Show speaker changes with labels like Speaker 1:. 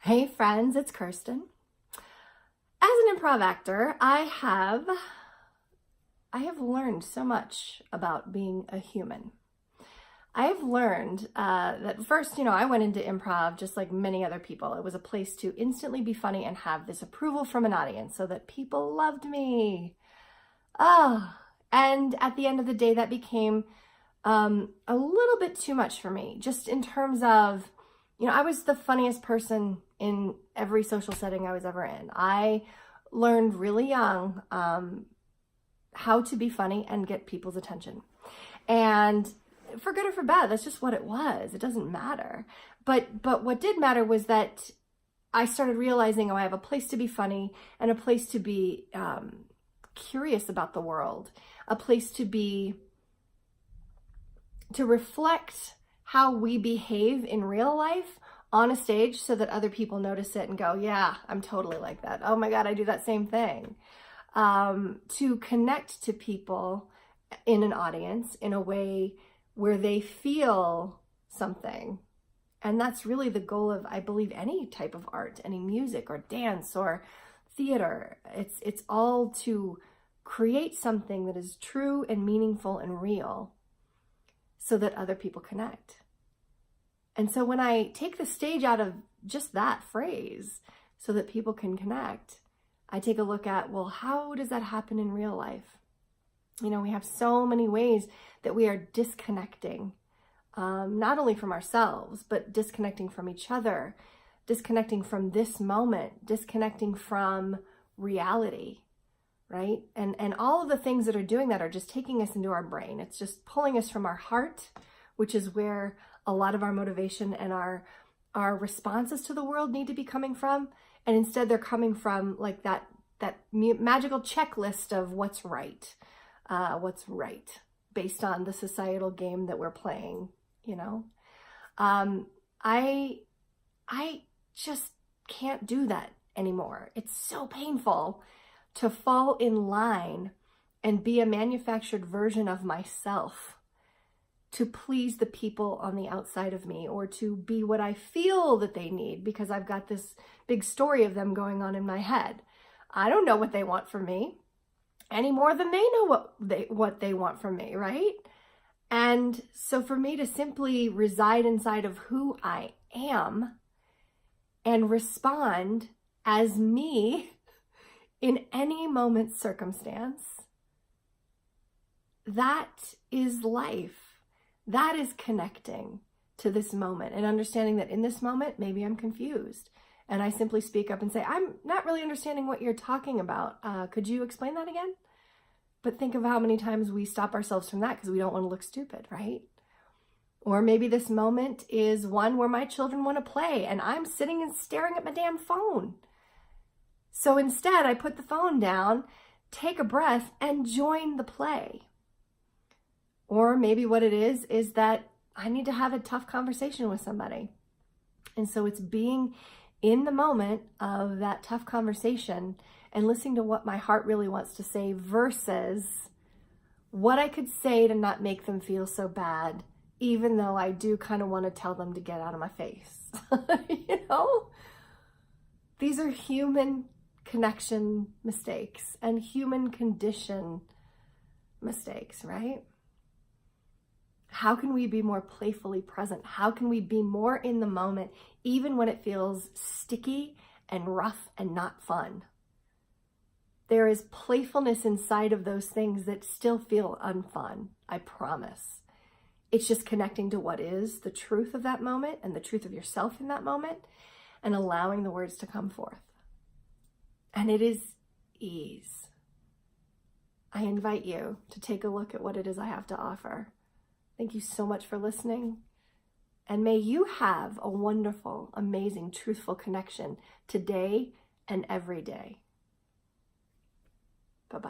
Speaker 1: Hey friends, it's Kirsten. As an improv actor, I have learned so much about being a human. I have learned that first, I went into improv just like many other people. It was a place to instantly be funny and have this approval from an audience so that people loved me. And at the end of the day, that became a little bit too much for me, just in terms of, I was the funniest person in every social setting I was ever in. I learned really young how to be funny and get people's attention. And for good or for bad, that's just what it was. It doesn't matter. But what did matter was that I started realizing, I have a place to be funny and a place to be curious about the world, a place to reflect how we behave in real life on a stage so that other people notice it and go, yeah, I'm totally like that. Oh my God, I do that same thing. To connect to people in an audience in a way where they feel something. And that's really the goal of, I believe, any type of art, any music or dance or theater. It's all to create something that is true and meaningful and real so that other people connect. And so when I take the stage out of just that phrase so that people can connect, I take a look at, well, how does that happen in real life? We have so many ways that we are disconnecting, not only from ourselves, but disconnecting from each other, disconnecting from this moment, disconnecting from reality, right? And all of the things that are doing that are just taking us into our brain. It's just pulling us from our heart, which is where a lot of our motivation and our responses to the world need to be coming from. And instead they're coming from like that magical checklist of what's right based on the societal game that we're playing, I just can't do that anymore. It's so painful to fall in line and be a manufactured version of myself to please the people on the outside of me, or to be what I feel that they need because I've got this big story of them going on in my head. I don't know what they want from me any more than they know what they want from me, right? And so for me to simply reside inside of who I am and respond as me in any moment, circumstance, that is life. That is connecting to this moment and understanding that in this moment, maybe I'm confused. And I simply speak up and say, I'm not really understanding what you're talking about. Could you explain that again? But think of how many times we stop ourselves from that because we don't want to look stupid, right? Or maybe this moment is one where my children want to play and I'm sitting and staring at my damn phone. So instead, I put the phone down, take a breath, and join the play. Or maybe what it is that I need to have a tough conversation with somebody. And so it's being in the moment of that tough conversation and listening to what my heart really wants to say versus what I could say to not make them feel so bad, even though I do kind of want to tell them to get out of my face. These are human connection mistakes and human condition mistakes, right? How can we be more playfully present? How can we be more in the moment, even when it feels sticky and rough and not fun? There is playfulness inside of those things that still feel unfun, I promise. It's just connecting to what is the truth of that moment and the truth of yourself in that moment and allowing the words to come forth. And it is ease. I invite you to take a look at what it is I have to offer. Thank you so much for listening. And may you have a wonderful, amazing, truthful connection today and every day. Bye-bye.